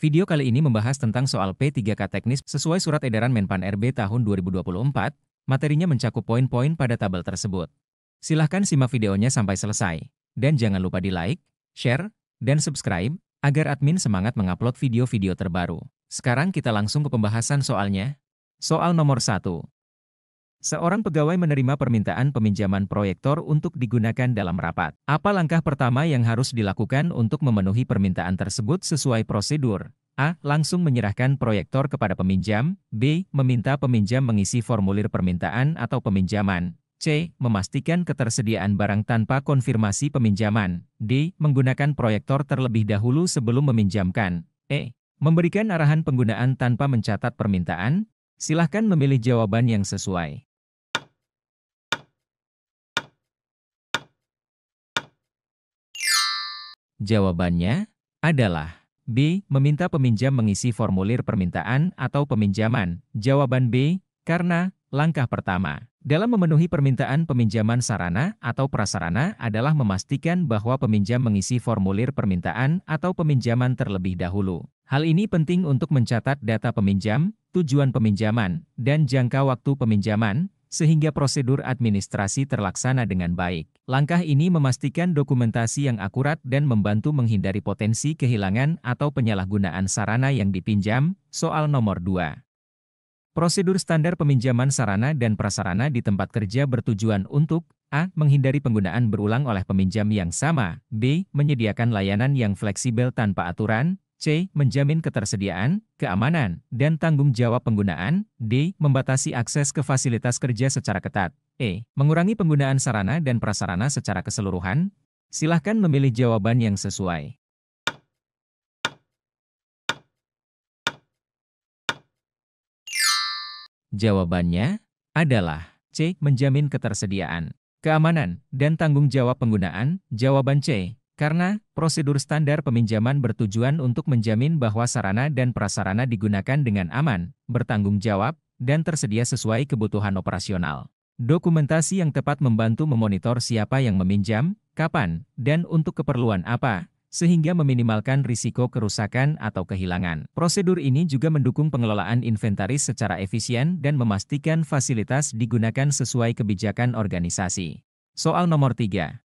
Video kali ini membahas tentang soal P3K teknis sesuai Surat Edaran Menpan RB tahun 2024, materinya mencakup poin-poin pada tabel tersebut. Silahkan simak videonya sampai selesai. Dan jangan lupa di like, share, dan subscribe, agar admin semangat mengupload video-video terbaru. Sekarang kita langsung ke pembahasan soalnya. Soal nomor 1. Seorang pegawai menerima permintaan peminjaman proyektor untuk digunakan dalam rapat. Apa langkah pertama yang harus dilakukan untuk memenuhi permintaan tersebut sesuai prosedur? A. Langsung menyerahkan proyektor kepada peminjam. B. Meminta peminjam mengisi formulir permintaan atau peminjaman. C. Memastikan ketersediaan barang tanpa konfirmasi peminjaman. D. Menggunakan proyektor terlebih dahulu sebelum meminjamkan. E. Memberikan arahan penggunaan tanpa mencatat permintaan. Silahkan memilih jawaban yang sesuai. Jawabannya adalah B. Meminta peminjam mengisi formulir permintaan atau peminjaman. Jawaban B, karena langkah pertama dalam memenuhi permintaan peminjaman sarana atau prasarana adalah memastikan bahwa peminjam mengisi formulir permintaan atau peminjaman terlebih dahulu. Hal ini penting untuk mencatat data peminjam, tujuan peminjaman, dan jangka waktu peminjaman, sehingga prosedur administrasi terlaksana dengan baik. Langkah ini memastikan dokumentasi yang akurat dan membantu menghindari potensi kehilangan atau penyalahgunaan sarana yang dipinjam. Soal nomor 2. Prosedur standar peminjaman sarana dan prasarana di tempat kerja bertujuan untuk A. Menghindari penggunaan berulang oleh peminjam yang sama. B. Menyediakan layanan yang fleksibel tanpa aturan. C. Menjamin ketersediaan, keamanan, dan tanggung jawab penggunaan. D. Membatasi akses ke fasilitas kerja secara ketat. E. Mengurangi penggunaan sarana dan prasarana secara keseluruhan. Silahkan memilih jawaban yang sesuai. Jawabannya adalah C. Menjamin ketersediaan, keamanan, dan tanggung jawab penggunaan. Jawaban C. Karena prosedur standar peminjaman bertujuan untuk menjamin bahwa sarana dan prasarana digunakan dengan aman, bertanggung jawab, dan tersedia sesuai kebutuhan operasional. Dokumentasi yang tepat membantu memonitor siapa yang meminjam, kapan, dan untuk keperluan apa, sehingga meminimalkan risiko kerusakan atau kehilangan. Prosedur ini juga mendukung pengelolaan inventaris secara efisien dan memastikan fasilitas digunakan sesuai kebijakan organisasi. Soal nomor 3.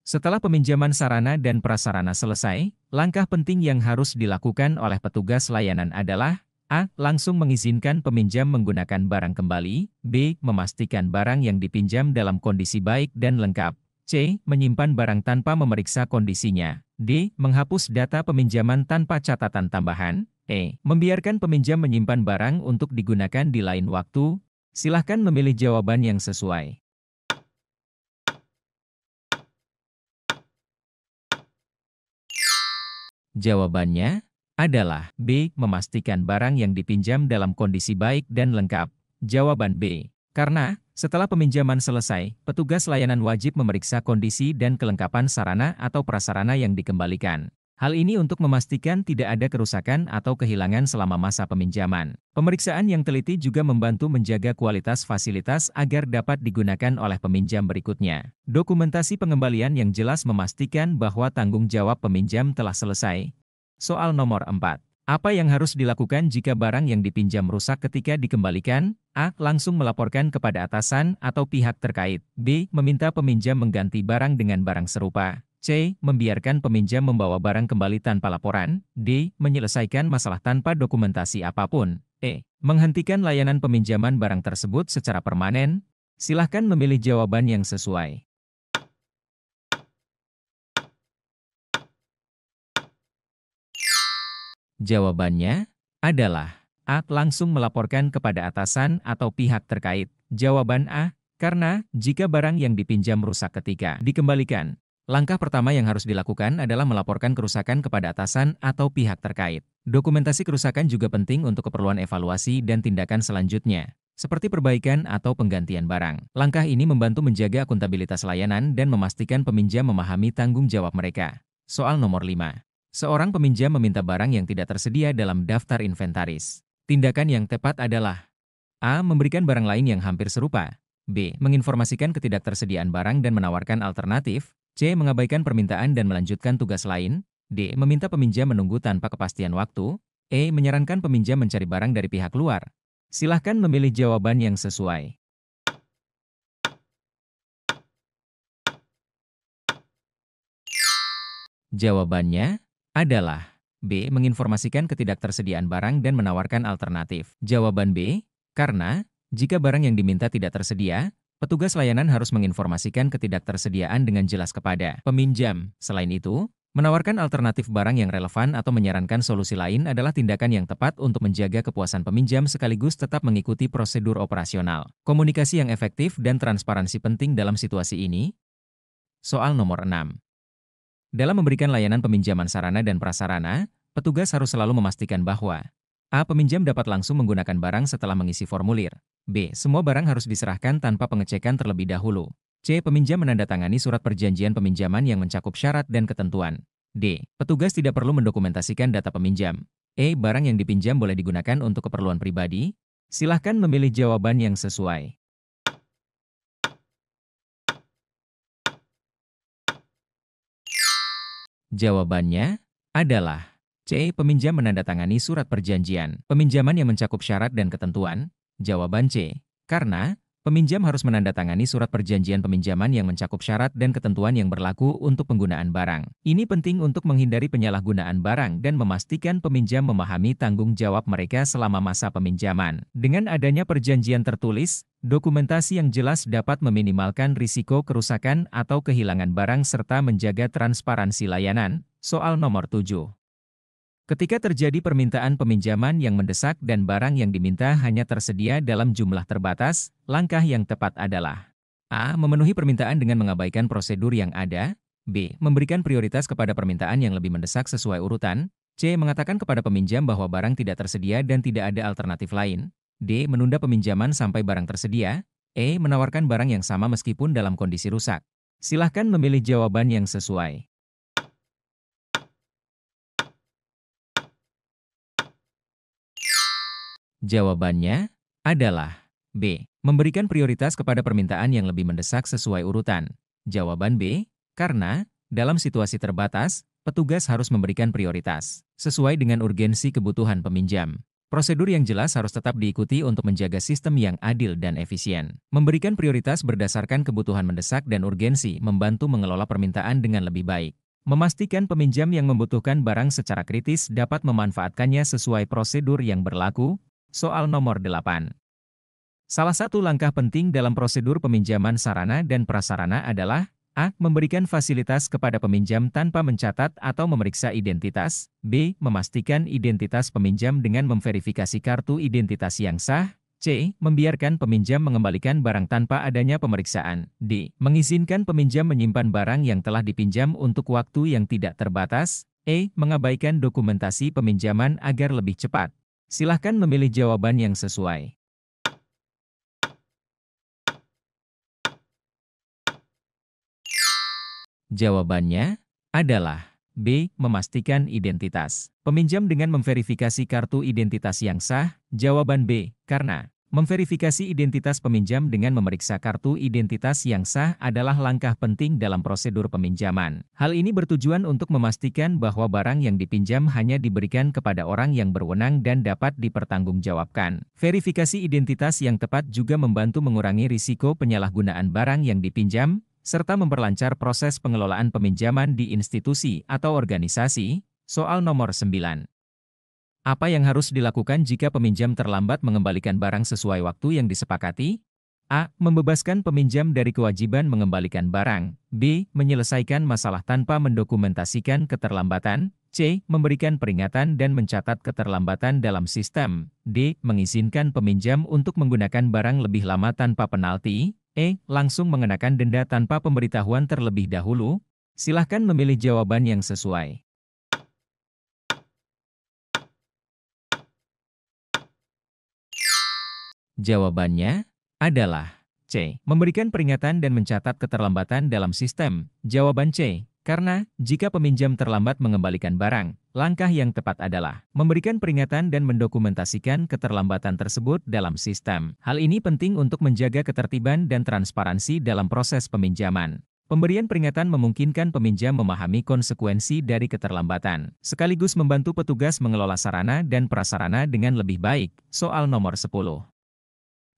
Setelah peminjaman sarana dan prasarana selesai, langkah penting yang harus dilakukan oleh petugas layanan adalah A. Langsung mengizinkan peminjam menggunakan barang kembali. B. Memastikan barang yang dipinjam dalam kondisi baik dan lengkap. C. Menyimpan barang tanpa memeriksa kondisinya. D. Menghapus data peminjaman tanpa catatan tambahan. E. Membiarkan peminjam menyimpan barang untuk digunakan di lain waktu. Silahkan memilih jawaban yang sesuai. Jawabannya adalah B. Memastikan barang yang dipinjam dalam kondisi baik dan lengkap. Jawaban B. Karena setelah peminjaman selesai, petugas layanan wajib memeriksa kondisi dan kelengkapan sarana atau prasarana yang dikembalikan. Hal ini untuk memastikan tidak ada kerusakan atau kehilangan selama masa peminjaman. Pemeriksaan yang teliti juga membantu menjaga kualitas fasilitas agar dapat digunakan oleh peminjam berikutnya. Dokumentasi pengembalian yang jelas memastikan bahwa tanggung jawab peminjam telah selesai. Soal nomor 4. Apa yang harus dilakukan jika barang yang dipinjam rusak ketika dikembalikan? A. Langsung melaporkan kepada atasan atau pihak terkait. B. Meminta peminjam mengganti barang dengan barang serupa. C. Membiarkan peminjam membawa barang kembali tanpa laporan. D. Menyelesaikan masalah tanpa dokumentasi apapun. E. Menghentikan layanan peminjaman barang tersebut secara permanen. Silahkan memilih jawaban yang sesuai. Jawabannya adalah A. Langsung melaporkan kepada atasan atau pihak terkait. Jawaban A. Karena jika barang yang dipinjam rusak ketika dikembalikan, langkah pertama yang harus dilakukan adalah melaporkan kerusakan kepada atasan atau pihak terkait. Dokumentasi kerusakan juga penting untuk keperluan evaluasi dan tindakan selanjutnya, seperti perbaikan atau penggantian barang. Langkah ini membantu menjaga akuntabilitas layanan dan memastikan peminjam memahami tanggung jawab mereka. Soal nomor 5. Seorang peminjam meminta barang yang tidak tersedia dalam daftar inventaris. Tindakan yang tepat adalah A. Memberikan barang lain yang hampir serupa. B. Menginformasikan ketidaktersediaan barang dan menawarkan alternatif. C. Mengabaikan permintaan dan melanjutkan tugas lain. D. Meminta peminjam menunggu tanpa kepastian waktu. E. Menyarankan peminjam mencari barang dari pihak luar. Silahkan memilih jawaban yang sesuai. Jawabannya adalah B. Menginformasikan ketidaktersediaan barang dan menawarkan alternatif. Jawaban B. Karena, jika barang yang diminta tidak tersedia, petugas layanan harus menginformasikan ketidaktersediaan dengan jelas kepada peminjam. Selain itu, menawarkan alternatif barang yang relevan atau menyarankan solusi lain adalah tindakan yang tepat untuk menjaga kepuasan peminjam sekaligus tetap mengikuti prosedur operasional. Komunikasi yang efektif dan transparansi penting dalam situasi ini. Soal nomor 6. Dalam memberikan layanan peminjaman sarana dan prasarana, petugas harus selalu memastikan bahwa A. Peminjam dapat langsung menggunakan barang setelah mengisi formulir. B. Semua barang harus diserahkan tanpa pengecekan terlebih dahulu. C. Peminjam menandatangani surat perjanjian peminjaman yang mencakup syarat dan ketentuan. D. Petugas tidak perlu mendokumentasikan data peminjam. E. Barang yang dipinjam boleh digunakan untuk keperluan pribadi. Silahkan memilih jawaban yang sesuai. Jawabannya adalah C. Peminjam menandatangani surat perjanjian peminjaman yang mencakup syarat dan ketentuan. Jawaban C. Karena, peminjam harus menandatangani surat perjanjian peminjaman yang mencakup syarat dan ketentuan yang berlaku untuk penggunaan barang. Ini penting untuk menghindari penyalahgunaan barang dan memastikan peminjam memahami tanggung jawab mereka selama masa peminjaman. Dengan adanya perjanjian tertulis, dokumentasi yang jelas dapat meminimalkan risiko kerusakan atau kehilangan barang serta menjaga transparansi layanan. Soal nomor 7. Ketika terjadi permintaan peminjaman yang mendesak dan barang yang diminta hanya tersedia dalam jumlah terbatas, langkah yang tepat adalah A. Memenuhi permintaan dengan mengabaikan prosedur yang ada. B. Memberikan prioritas kepada permintaan yang lebih mendesak sesuai urutan. C. Mengatakan kepada peminjam bahwa barang tidak tersedia dan tidak ada alternatif lain. D. Menunda peminjaman sampai barang tersedia. E. Menawarkan barang yang sama meskipun dalam kondisi rusak. Silahkan memilih jawaban yang sesuai. Jawabannya adalah B. Memberikan prioritas kepada permintaan yang lebih mendesak sesuai urutan. Jawaban B. Karena, dalam situasi terbatas, petugas harus memberikan prioritas sesuai dengan urgensi kebutuhan peminjam. Prosedur yang jelas harus tetap diikuti untuk menjaga sistem yang adil dan efisien. Memberikan prioritas berdasarkan kebutuhan mendesak dan urgensi membantu mengelola permintaan dengan lebih baik. Memastikan peminjam yang membutuhkan barang secara kritis dapat memanfaatkannya sesuai prosedur yang berlaku. Soal nomor 8. Salah satu langkah penting dalam prosedur peminjaman sarana dan prasarana adalah A. Memberikan fasilitas kepada peminjam tanpa mencatat atau memeriksa identitas. B. Memastikan identitas peminjam dengan memverifikasi kartu identitas yang sah. C. Membiarkan peminjam mengembalikan barang tanpa adanya pemeriksaan. D. Mengizinkan peminjam menyimpan barang yang telah dipinjam untuk waktu yang tidak terbatas. E. Mengabaikan dokumentasi peminjaman agar lebih cepat. Silahkan memilih jawaban yang sesuai. Jawabannya adalah B. Memastikan identitas peminjam dengan memverifikasi kartu identitas yang sah. Jawaban B. Karena memverifikasi identitas peminjam dengan memeriksa kartu identitas yang sah adalah langkah penting dalam prosedur peminjaman. Hal ini bertujuan untuk memastikan bahwa barang yang dipinjam hanya diberikan kepada orang yang berwenang dan dapat dipertanggungjawabkan. Verifikasi identitas yang tepat juga membantu mengurangi risiko penyalahgunaan barang yang dipinjam, serta memperlancar proses pengelolaan peminjaman di institusi atau organisasi. Soal nomor 9. Apa yang harus dilakukan jika peminjam terlambat mengembalikan barang sesuai waktu yang disepakati? A. Membebaskan peminjam dari kewajiban mengembalikan barang. B. Menyelesaikan masalah tanpa mendokumentasikan keterlambatan. C. Memberikan peringatan dan mencatat keterlambatan dalam sistem. D. Mengizinkan peminjam untuk menggunakan barang lebih lama tanpa penalti. E. Langsung mengenakan denda tanpa pemberitahuan terlebih dahulu. Silahkan memilih jawaban yang sesuai. Jawabannya adalah C. Memberikan peringatan dan mencatat keterlambatan dalam sistem. Jawaban C. Karena, jika peminjam terlambat mengembalikan barang, langkah yang tepat adalah memberikan peringatan dan mendokumentasikan keterlambatan tersebut dalam sistem. Hal ini penting untuk menjaga ketertiban dan transparansi dalam proses peminjaman. Pemberian peringatan memungkinkan peminjam memahami konsekuensi dari keterlambatan, sekaligus membantu petugas mengelola sarana dan prasarana dengan lebih baik. Soal nomor 10.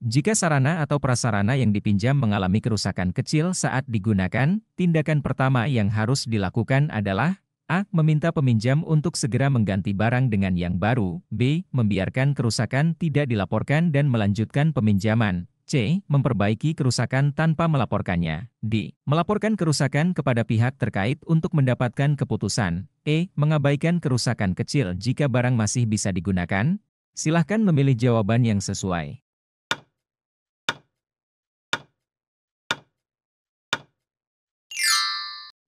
Jika sarana atau prasarana yang dipinjam mengalami kerusakan kecil saat digunakan, tindakan pertama yang harus dilakukan adalah A. Meminta peminjam untuk segera mengganti barang dengan yang baru. B. Membiarkan kerusakan tidak dilaporkan dan melanjutkan peminjaman. C. Memperbaiki kerusakan tanpa melaporkannya. D. Melaporkan kerusakan kepada pihak terkait untuk mendapatkan keputusan. E. Mengabaikan kerusakan kecil jika barang masih bisa digunakan. Silahkan memilih jawaban yang sesuai.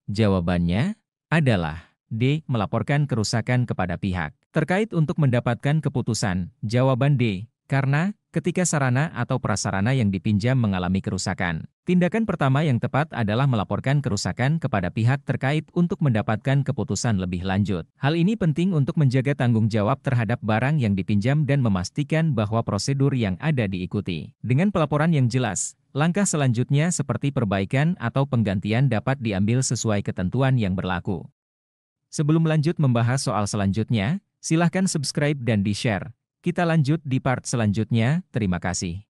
Jawabannya adalah D. Melaporkan kerusakan kepada pihak terkait untuk mendapatkan keputusan. Jawaban D. Karena ketika sarana atau prasarana yang dipinjam mengalami kerusakan, tindakan pertama yang tepat adalah melaporkan kerusakan kepada pihak terkait untuk mendapatkan keputusan lebih lanjut. Hal ini penting untuk menjaga tanggung jawab terhadap barang yang dipinjam dan memastikan bahwa prosedur yang ada diikuti. Dengan pelaporan yang jelas, langkah selanjutnya seperti perbaikan atau penggantian dapat diambil sesuai ketentuan yang berlaku. Sebelum lanjut membahas soal selanjutnya, silahkan subscribe dan di-share. Kita lanjut di part selanjutnya, terima kasih.